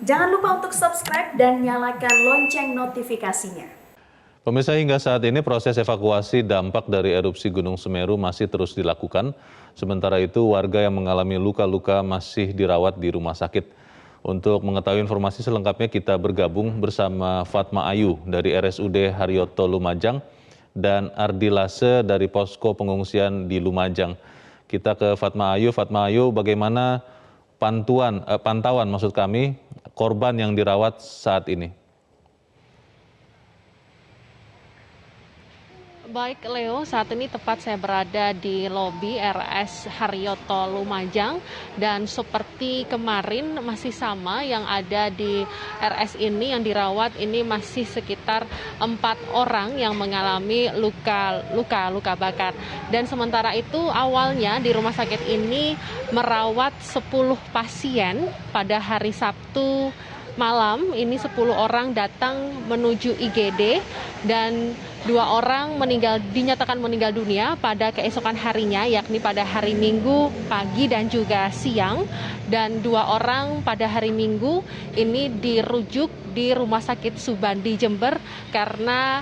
Jangan lupa untuk subscribe dan nyalakan lonceng notifikasinya. Pemirsa, hingga saat ini proses evakuasi dampak dari erupsi Gunung Semeru masih terus dilakukan. Sementara itu warga yang mengalami luka-luka masih dirawat di rumah sakit. Untuk mengetahui informasi selengkapnya kita bergabung bersama Fatma Ayu dari RSUD Haryoto Lumajang dan Ardi Lase dari Posko Pengungsian di Lumajang. Kita ke Fatma Ayu. Fatma Ayu, bagaimana pantauan maksud kami korban yang dirawat saat ini? Baik Leo, saat ini tepat saya berada di lobi RS Haryoto Lumajang dan seperti kemarin masih sama yang ada di RS ini yang dirawat ini masih sekitar 4 orang yang mengalami luka bakar. Dan sementara itu awalnya di rumah sakit ini merawat 10 pasien pada hari Sabtu malam. Ini 10 orang datang menuju IGD dan 2 orang dinyatakan meninggal dunia pada keesokan harinya, yakni pada hari Minggu pagi dan juga siang. Dan 2 orang pada hari Minggu ini dirujuk di Rumah Sakit Subandi Jember karena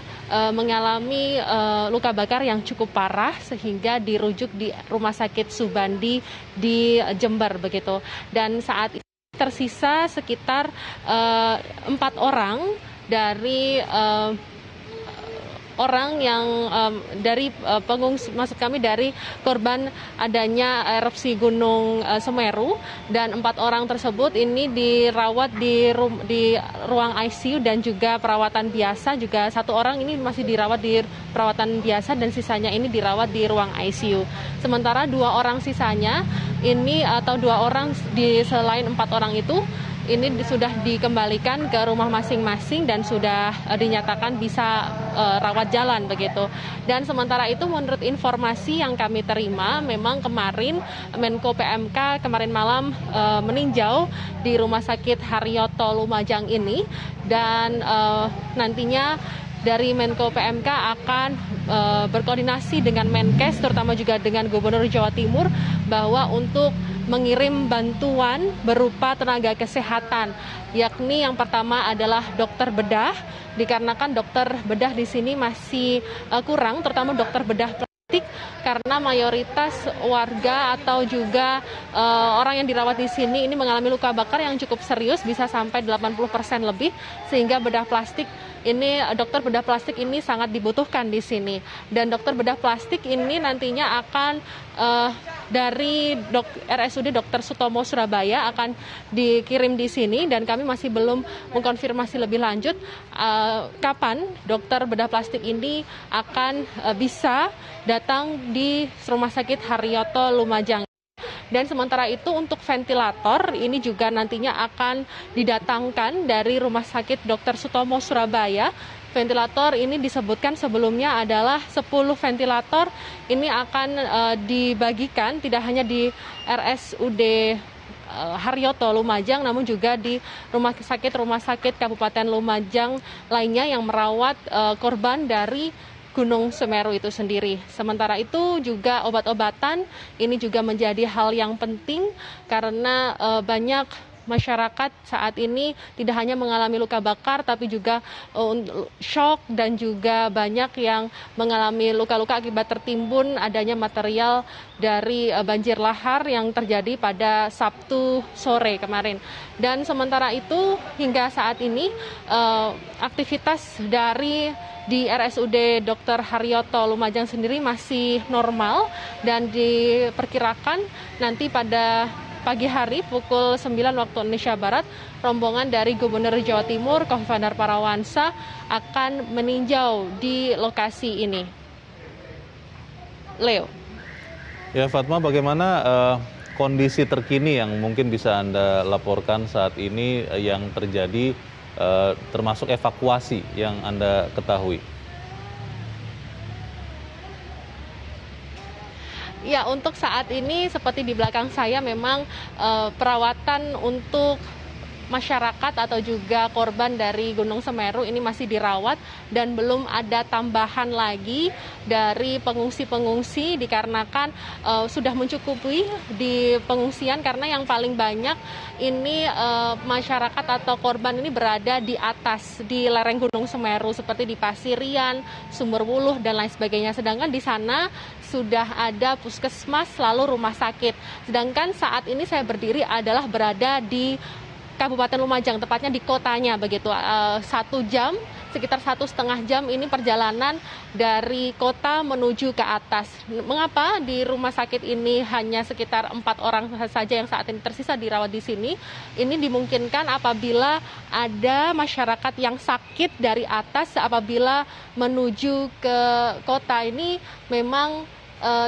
mengalami luka bakar yang cukup parah sehingga dirujuk di Rumah Sakit Subandi di Jember begitu. Dan saat ini tersisa sekitar 4 orang dari orang yang dari pengungsi, maksud kami dari korban adanya erupsi Gunung Semeru, dan 4 orang tersebut ini dirawat di ruang ICU dan juga perawatan biasa. Juga 1 orang ini masih dirawat di perawatan biasa dan sisanya ini dirawat di ruang ICU. Sementara 2 orang sisanya ini atau 2 orang selain 4 orang itu ini sudah dikembalikan ke rumah masing-masing dan sudah dinyatakan bisa rawat jalan begitu. Dan sementara itu menurut informasi yang kami terima, memang kemarin Menko PMK kemarin malam meninjau di Rumah Sakit Haryoto Lumajang ini, dan nantinya dari Menko PMK akan berkoordinasi dengan Menkes, terutama juga dengan Gubernur Jawa Timur, bahwa untuk mengirim bantuan berupa tenaga kesehatan, yakni yang pertama adalah dokter bedah, dikarenakan dokter bedah di sini masih kurang, terutama dokter bedah plastik, karena mayoritas warga atau juga orang yang dirawat di sini ini mengalami luka bakar yang cukup serius, bisa sampai 80% lebih, sehingga bedah plastik ini, dokter bedah plastik ini sangat dibutuhkan di sini. Dan dokter bedah plastik ini nantinya akan dari RSUD Dr. Sutomo Surabaya akan dikirim di sini, dan kami masih belum mengkonfirmasi lebih lanjut kapan dokter bedah plastik ini akan bisa datang di Rumah Sakit Haryoto Lumajang. Dan sementara itu untuk ventilator ini juga nantinya akan didatangkan dari Rumah Sakit Dr. Sutomo Surabaya. Ventilator ini disebutkan sebelumnya adalah 10 ventilator ini akan dibagikan tidak hanya di RSUD Haryoto Lumajang, namun juga di rumah sakit Kabupaten Lumajang lainnya yang merawat korban dari Gunung Semeru itu sendiri. Sementara itu juga obat-obatan ini juga menjadi hal yang penting karena banyak masyarakat saat ini tidak hanya mengalami luka bakar tapi juga shock, dan juga banyak yang mengalami luka-luka akibat tertimbun adanya material dari banjir lahar yang terjadi pada Sabtu sore kemarin. Dan sementara itu hingga saat ini aktivitas di RSUD Dr. Haryoto Lumajang sendiri masih normal, dan diperkirakan nanti pada pagi hari pukul 9 waktu Indonesia Barat, rombongan dari Gubernur Jawa Timur Khofifah Indar Parawansa akan meninjau di lokasi ini. Leo. Ya Fatma, bagaimana kondisi terkini yang mungkin bisa Anda laporkan saat ini yang terjadi, termasuk evakuasi yang Anda ketahui? Ya, untuk saat ini seperti di belakang saya memang perawatan untuk masyarakat atau juga korban dari Gunung Semeru ini masih dirawat dan belum ada tambahan lagi dari pengungsi-pengungsi dikarenakan sudah mencukupi di pengungsian karena yang paling banyak ini masyarakat atau korban ini berada di atas di lereng Gunung Semeru seperti di Pasirian, Sumberwuluh dan lain sebagainya. Sedangkan di sana sudah ada puskesmas lalu rumah sakit. Sedangkan saat ini saya berdiri adalah berada di Kabupaten Lumajang, tepatnya di kotanya begitu. 1 jam, sekitar 1,5 jam ini perjalanan dari kota menuju ke atas. Mengapa di rumah sakit ini hanya sekitar 4 orang saja yang saat ini tersisa dirawat di sini? Ini dimungkinkan apabila ada masyarakat yang sakit dari atas apabila menuju ke kota ini memang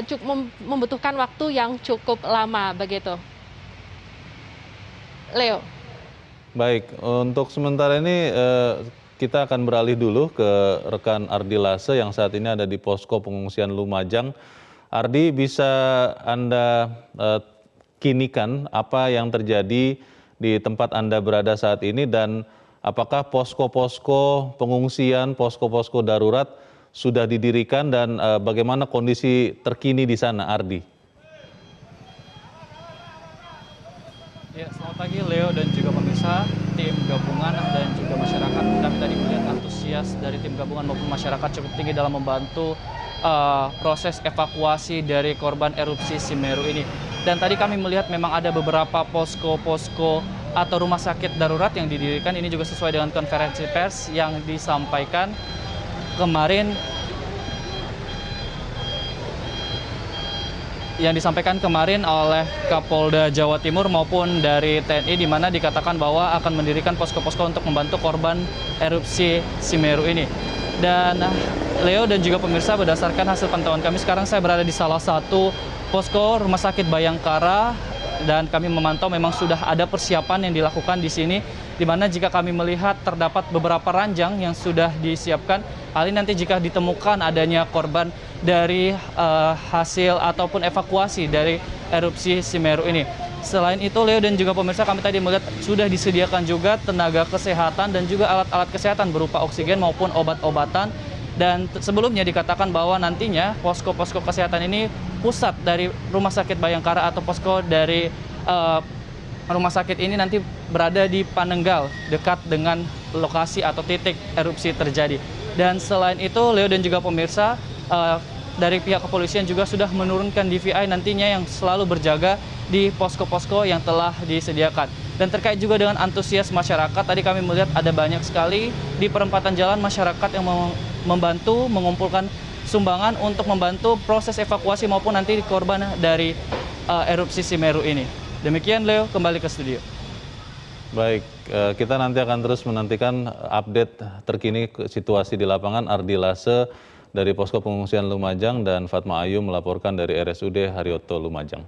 cukup membutuhkan waktu yang cukup lama begitu. Leo. Baik, untuk sementara ini kita akan beralih dulu ke rekan Ardi Lase yang saat ini ada di posko pengungsian Lumajang. Ardi, bisa Anda kinikan apa yang terjadi di tempat Anda berada saat ini dan apakah posko-posko pengungsian, posko-posko darurat sudah didirikan dan bagaimana kondisi terkini di sana, Ardi? Ya, selamat pagi Leo dan juga pemirsa, tim gabungan dan juga masyarakat. Kami tadi melihat antusias dari tim gabungan maupun masyarakat cukup tinggi dalam membantu proses evakuasi dari korban erupsi Semeru ini. Dan tadi kami melihat memang ada beberapa posko-posko atau rumah sakit darurat yang didirikan. Ini juga sesuai dengan konferensi pers yang disampaikan kemarin oleh Kapolda Jawa Timur maupun dari TNI, di mana dikatakan bahwa akan mendirikan posko-posko untuk membantu korban erupsi Semeru ini. Dan Leo dan juga pemirsa, berdasarkan hasil pantauan kami, sekarang saya berada di salah satu posko Rumah Sakit Bayangkara dan kami memantau memang sudah ada persiapan yang dilakukan di sini, di mana jika kami melihat terdapat beberapa ranjang yang sudah disiapkan. Hal ini nanti jika ditemukan adanya korban dari hasil ataupun evakuasi dari erupsi Semeru ini. Selain itu, Leo dan juga pemirsa, kami tadi melihat sudah disediakan juga tenaga kesehatan dan juga alat-alat kesehatan berupa oksigen maupun obat-obatan. Dan sebelumnya dikatakan bahwa nantinya posko-posko kesehatan ini pusat dari Rumah Sakit Bayangkara atau posko dari rumah sakit ini nanti berada di Panenggal, dekat dengan lokasi atau titik erupsi terjadi. Dan selain itu, Leo dan juga pemirsa, dari pihak kepolisian juga sudah menurunkan DVI nantinya yang selalu berjaga di posko-posko yang telah disediakan. Dan terkait juga dengan antusias masyarakat, tadi kami melihat ada banyak sekali di perempatan jalan masyarakat yang membantu mengumpulkan sumbangan untuk membantu proses evakuasi maupun nanti korban dari erupsi Semeru ini. Demikian Leo, kembali ke studio. Baik, kita nanti akan terus menantikan update terkini situasi di lapangan. Ardi Lase dari Posko Pengungsian Lumajang dan Fatma Ayu melaporkan dari RSUD Haryoto Lumajang.